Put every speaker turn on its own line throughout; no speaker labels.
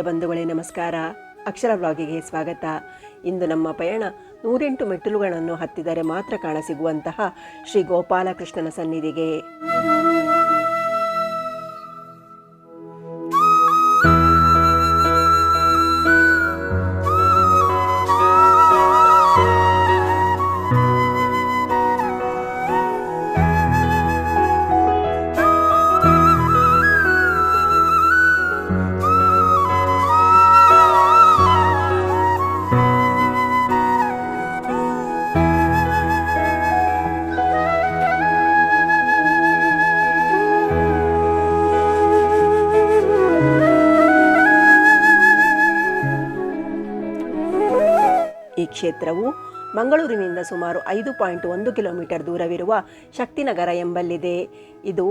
ಪ್ರಿಯ ಬಂಧುಗಳೇ ನಮಸ್ಕಾರ. ಅಕ್ಷರ ಬ್ಲಾಗಿಗೆ ಸ್ವಾಗತ. ಇಂದು ನಮ್ಮ ಪಯಣ 108 ಮೆಟ್ಟಿಲುಗಳನ್ನು ಹತ್ತಿದರೆ ಮಾತ್ರ ಕಾಣಸಿಗುವಂತಹ ಶ್ರೀ ಗೋಪಾಲಕೃಷ್ಣನ ಸನ್ನಿಧಿಗೆ. ಈ ಕ್ಷೇತ್ರವು ಮಂಗಳೂರಿನಿಂದ ಸುಮಾರು 5.1 ಕಿಲೋಮೀಟರ್ ದೂರವಿರುವ ಶಕ್ತಿನಗರ ಎಂಬಲ್ಲಿದೆ. ಇದು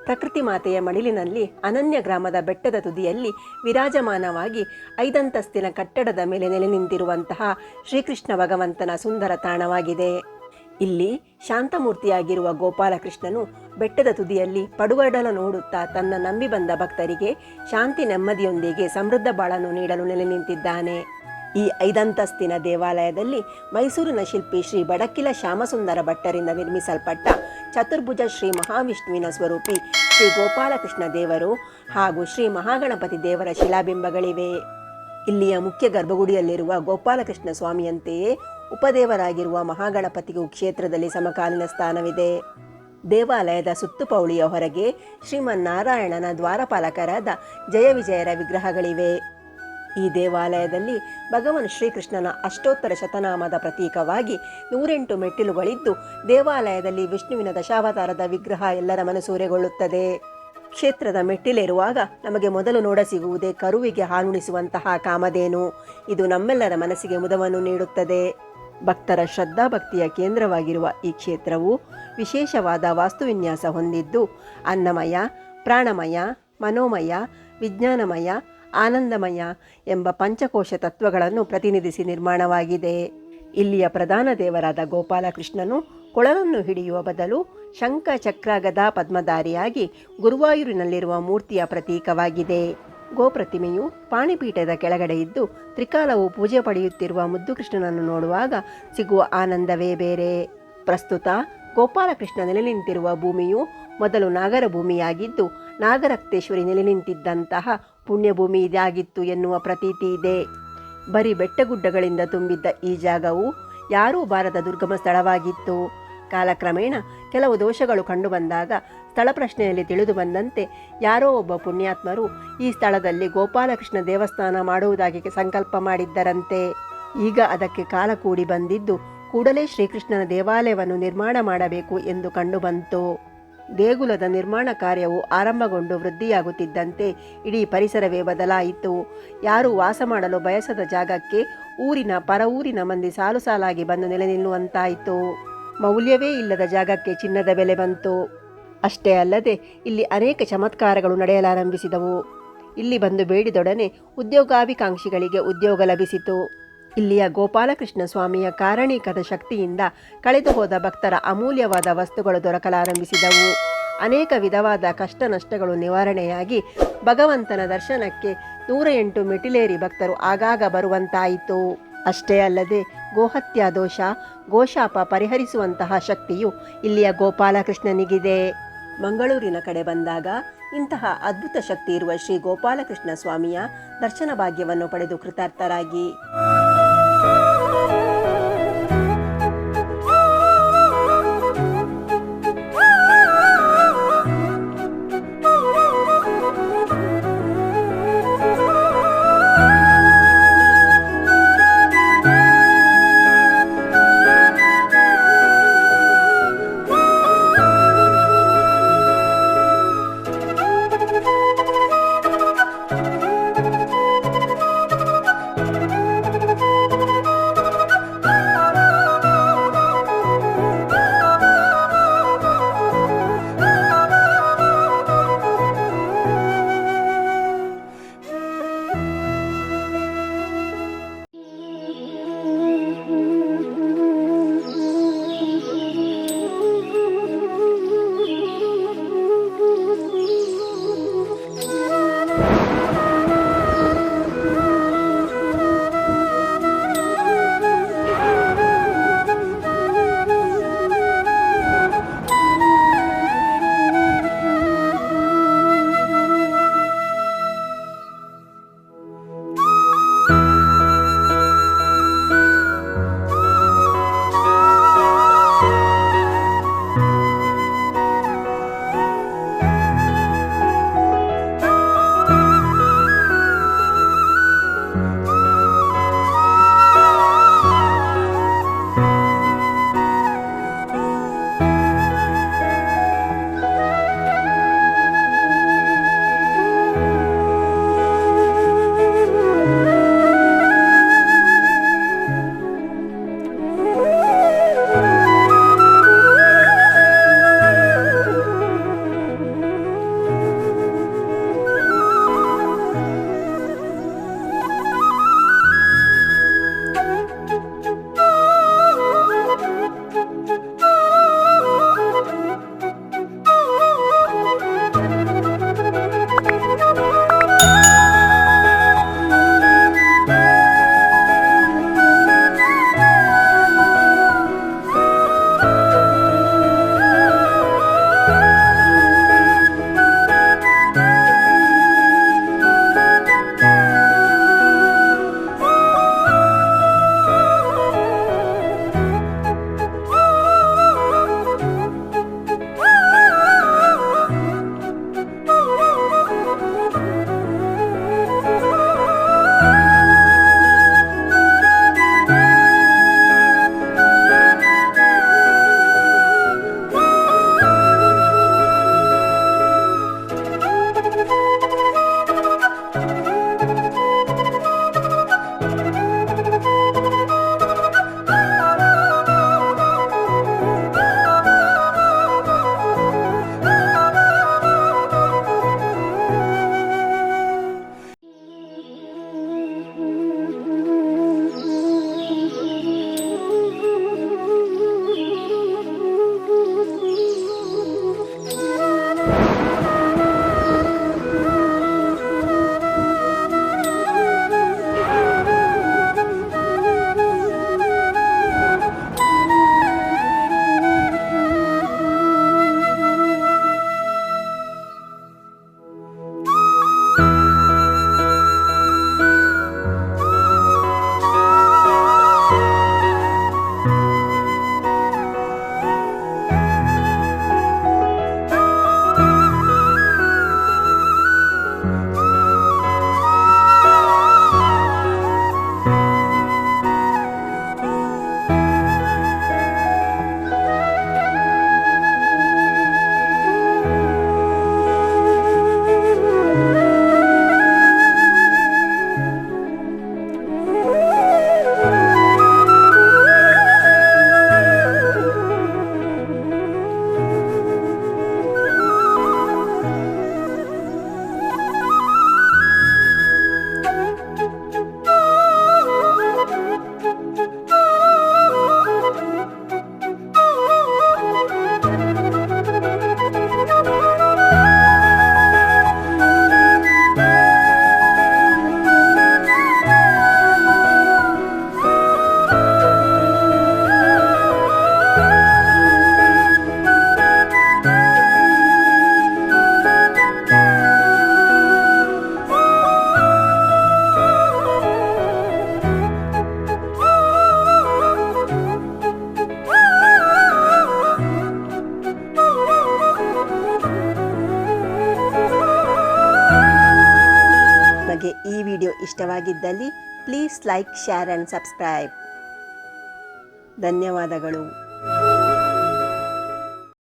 ಪ್ರಕೃತಿ ಮಾತೆಯ ಮಡಿಲಿನಲ್ಲಿ ಅನನ್ಯ ಗ್ರಾಮದ ಬೆಟ್ಟದ ತುದಿಯಲ್ಲಿ ವಿರಾಜಮಾನವಾಗಿ 5 ಅಂತಸ್ತಿನ ಕಟ್ಟಡದ ಮೇಲೆ ನೆಲೆ ನಿಂತಿರುವಂತಹ ಶ್ರೀಕೃಷ್ಣ ಭಗವಂತನ ಸುಂದರ ತಾಣವಾಗಿದೆ. ಇಲ್ಲಿ ಶಾಂತಮೂರ್ತಿಯಾಗಿರುವ ಗೋಪಾಲಕೃಷ್ಣನು ಬೆಟ್ಟದ ತುದಿಯಲ್ಲಿ ಪಡುಗಡಲ ನೋಡುತ್ತಾ ತನ್ನ ನಂಬಿ ಬಂದ ಭಕ್ತರಿಗೆ ಶಾಂತಿ ನೆಮ್ಮದಿಯೊಂದಿಗೆ ಸಮೃದ್ಧ ಬಾಳನ್ನು ನೀಡಲು ನೆಲೆ ನಿಂತಿದ್ದಾನೆ. ಈ 5 ಅಂತಸ್ತಿನ ದೇವಾಲಯದಲ್ಲಿ ಮೈಸೂರಿನ ಶಿಲ್ಪಿ ಶ್ರೀ ಬಡಕಿಲ ಶ್ಯಾಮಸುಂದರ ಭಟ್ಟರಿಂದ ನಿರ್ಮಿಸಲ್ಪಟ್ಟ ಚತುರ್ಭುಜ ಶ್ರೀ ಮಹಾವಿಷ್ಣುವಿನ ಸ್ವರೂಪಿ ಶ್ರೀ ಗೋಪಾಲಕೃಷ್ಣ ದೇವರು ಹಾಗೂ ಶ್ರೀ ಮಹಾಗಣಪತಿ ದೇವರ ಶಿಲಾಬಿಂಬಗಳಿವೆ. ಇಲ್ಲಿಯ ಮುಖ್ಯ ಗರ್ಭಗುಡಿಯಲ್ಲಿರುವ ಗೋಪಾಲಕೃಷ್ಣ ಸ್ವಾಮಿಯಂತೆಯೇ ಉಪದೇವರಾಗಿರುವ ಮಹಾಗಣಪತಿಗೂ ಕ್ಷೇತ್ರದಲ್ಲಿ ಸಮಕಾಲೀನ ಸ್ಥಾನವಿದೆ. ದೇವಾಲಯದ ಸುತ್ತುಪೌಳಿಯ ಹೊರಗೆ ಶ್ರೀಮನ್ನಾರಾಯಣನ ದ್ವಾರಪಾಲಕರಾದ ಜಯ ವಿಜಯರ ವಿಗ್ರಹಗಳಿವೆ. ಈ ದೇವಾಲಯದಲ್ಲಿ ಭಗವಾನ್ ಶ್ರೀಕೃಷ್ಣನ ಅಷ್ಟೋತ್ತರ ಶತನಾಮದ ಪ್ರತೀಕವಾಗಿ 108 ಮೆಟ್ಟಿಲುಗಳಿದ್ದು, ದೇವಾಲಯದಲ್ಲಿ ವಿಷ್ಣುವಿನ ದಶಾವತಾರದ ವಿಗ್ರಹ ಎಲ್ಲರ ಮನಸೂರೆಗೊಳ್ಳುತ್ತದೆ. ಕ್ಷೇತ್ರದ ಮೆಟ್ಟಿಲೇರುವಾಗ ನಮಗೆ ಮೊದಲು ನೋಡಸಿಗುವುದೇ ಕರುವಿಗೆ ಹಾಲುಣಿಸುವಂತಹ ಕಾಮಧೇನು. ಇದು ನಮ್ಮೆಲ್ಲರ ಮನಸ್ಸಿಗೆ ಮುದವನ್ನು ನೀಡುತ್ತದೆ. ಭಕ್ತರ ಶ್ರದ್ಧಾಭಕ್ತಿಯ ಕೇಂದ್ರವಾಗಿರುವ ಈ ಕ್ಷೇತ್ರವು ವಿಶೇಷವಾದ ವಾಸ್ತುವಿನ್ಯಾಸ ಹೊಂದಿದ್ದು, ಅನ್ನಮಯ, ಪ್ರಾಣಮಯ, ಮನೋಮಯ, ವಿಜ್ಞಾನಮಯ, ಆನಂದಮಯ ಎಂಬ ಪಂಚಕೋಶ ತತ್ವಗಳನ್ನು ಪ್ರತಿನಿಧಿಸಿ ನಿರ್ಮಾಣವಾಗಿದೆ. ಇಲ್ಲಿಯ ಪ್ರಧಾನ ದೇವರಾದ ಗೋಪಾಲಕೃಷ್ಣನು ಕೊಳಲನ್ನು ಹಿಡಿಯುವ ಬದಲು ಶಂಖ ಚಕ್ರ ಗದಾ ಪದ್ಮಧಾರಿಯಾಗಿ ಗುರುವಾಯೂರಿನಲ್ಲಿರುವ ಮೂರ್ತಿಯ ಪ್ರತೀಕವಾಗಿದೆ. ಗೋಪ್ರತಿಮೆಯು ಪಾಣಿಪೀಠದ ಕೆಳಗಡೆ ಇದ್ದು ತ್ರಿಕಾಲವು ಪೂಜೆ ಪಡೆಯುತ್ತಿರುವ ಮುದ್ದು ಕೃಷ್ಣನನ್ನು ನೋಡುವಾಗ ಸಿಗುವ ಆನಂದವೇ ಬೇರೆ. ಪ್ರಸ್ತುತ ಗೋಪಾಲಕೃಷ್ಣ ನೆಲೆ ನಿಂತಿರುವ ಭೂಮಿಯು ಮೊದಲು ನಾಗರ ಭೂಮಿಯಾಗಿದ್ದು, ನಾಗರಕ್ತೇಶ್ವರಿ ನೆಲೆ ನಿಂತಿದ್ದಂತಹ ಪುಣ್ಯಭೂಮಿ ಇದಾಗಿತ್ತು ಎನ್ನುವ ಪ್ರತೀತಿ ಇದೆ. ಬರೀ ಬೆಟ್ಟಗುಡ್ಡಗಳಿಂದ ತುಂಬಿದ್ದ ಈ ಜಾಗವು ಯಾರೂ ಬಾರದ ದುರ್ಗಮ ಸ್ಥಳವಾಗಿತ್ತು. ಕಾಲಕ್ರಮೇಣ ಕೆಲವು ದೋಷಗಳು ಕಂಡುಬಂದಾಗ ಸ್ಥಳ ಪ್ರಶ್ನೆಯಲ್ಲಿ ತಿಳಿದು ಬಂದಂತೆ ಯಾರೋ ಒಬ್ಬ ಪುಣ್ಯಾತ್ಮರು ಈ ಸ್ಥಳದಲ್ಲಿ ಗೋಪಾಲಕೃಷ್ಣ ದೇವಸ್ಥಾನ ಮಾಡುವುದಾಗಿ ಸಂಕಲ್ಪ ಮಾಡಿದ್ದರಂತೆ. ಈಗ ಅದಕ್ಕೆ ಕಾಲ ಕೂಡಿ ಬಂದಿದ್ದು ಕೂಡಲೇ ಶ್ರೀಕೃಷ್ಣನ ದೇವಾಲಯವನ್ನು ನಿರ್ಮಾಣ ಮಾಡಬೇಕು ಎಂದು ಕಂಡುಬಂತು. ದೇಗುಲದ ನಿರ್ಮಾಣ ಕಾರ್ಯವು ಆರಂಭಗೊಂಡು ವೃದ್ಧಿಯಾಗುತ್ತಿದ್ದಂತೆ ಇಡೀ ಪರಿಸರವೇ ಬದಲಾಯಿತು. ಯಾರೂ ವಾಸ ಮಾಡಲು ಬಯಸದ ಜಾಗಕ್ಕೆ ಊರಿನ ಪರ ಊರಿನ ಮಂದಿ ಸಾಲು ಸಾಲಾಗಿ ಬಂದು ನೆಲೆ ನಿಲ್ಲುವಂತಾಯಿತು. ಮೌಲ್ಯವೇ ಇಲ್ಲದ ಜಾಗಕ್ಕೆ ಚಿನ್ನದ ಬೆಲೆ ಬಂತು. ಅಷ್ಟೇ ಅಲ್ಲದೆ ಇಲ್ಲಿ ಅನೇಕ ಚಮತ್ಕಾರಗಳು ನಡೆಯಲಾರಂಭಿಸಿದವು. ಇಲ್ಲಿ ಬಂದು ಬೇಡಿದೊಡನೆ ಉದ್ಯೋಗಾಭಿಕಾಂಕ್ಷಿಗಳಿಗೆ ಉದ್ಯೋಗ ಲಭಿಸಿತು. ಇಲ್ಲಿಯ ಗೋಪಾಲಕೃಷ್ಣ ಸ್ವಾಮಿಯ ಕಾರಣೀಕದ ಶಕ್ತಿಯಿಂದ ಕಳೆದು ಹೋದ ಭಕ್ತರ ಅಮೂಲ್ಯವಾದ ವಸ್ತುಗಳು ದೊರಕಲಾರಂಭಿಸಿದವು. ಅನೇಕ ವಿಧವಾದ ಕಷ್ಟ ನಷ್ಟಗಳು ನಿವಾರಣೆಯಾಗಿ ಭಗವಂತನ ದರ್ಶನಕ್ಕೆ 108 ಮೆಟ್ಟಿಲೇರಿ ಭಕ್ತರು ಆಗಾಗ ಬರುವಂತಾಯಿತು. ಅಷ್ಟೇ ಅಲ್ಲದೆ ಗೋಹತ್ಯಾ ದೋಷ, ಗೋಶಾಪ ಪರಿಹರಿಸುವಂತಹ ಶಕ್ತಿಯು ಇಲ್ಲಿಯ ಗೋಪಾಲಕೃಷ್ಣನಿಗಿದೆ. ಮಂಗಳೂರಿನ ಕಡೆ ಬಂದಾಗ ಇಂತಹ ಅದ್ಭುತ ಶಕ್ತಿ ಇರುವ ಶ್ರೀ ಗೋಪಾಲಕೃಷ್ಣ ಸ್ವಾಮಿಯ ದರ್ಶನ ಭಾಗ್ಯವನ್ನು ಪಡೆದು ಕೃತಾರ್ಥರಾಗಿ. ನಿಮಗೆ ಈ ವಿಡಿಯೋ ಇಷ್ಟವಾಗಿದ್ದಲ್ಲಿ please like, share and subscribe. ಧನ್ಯವಾದಗಳು.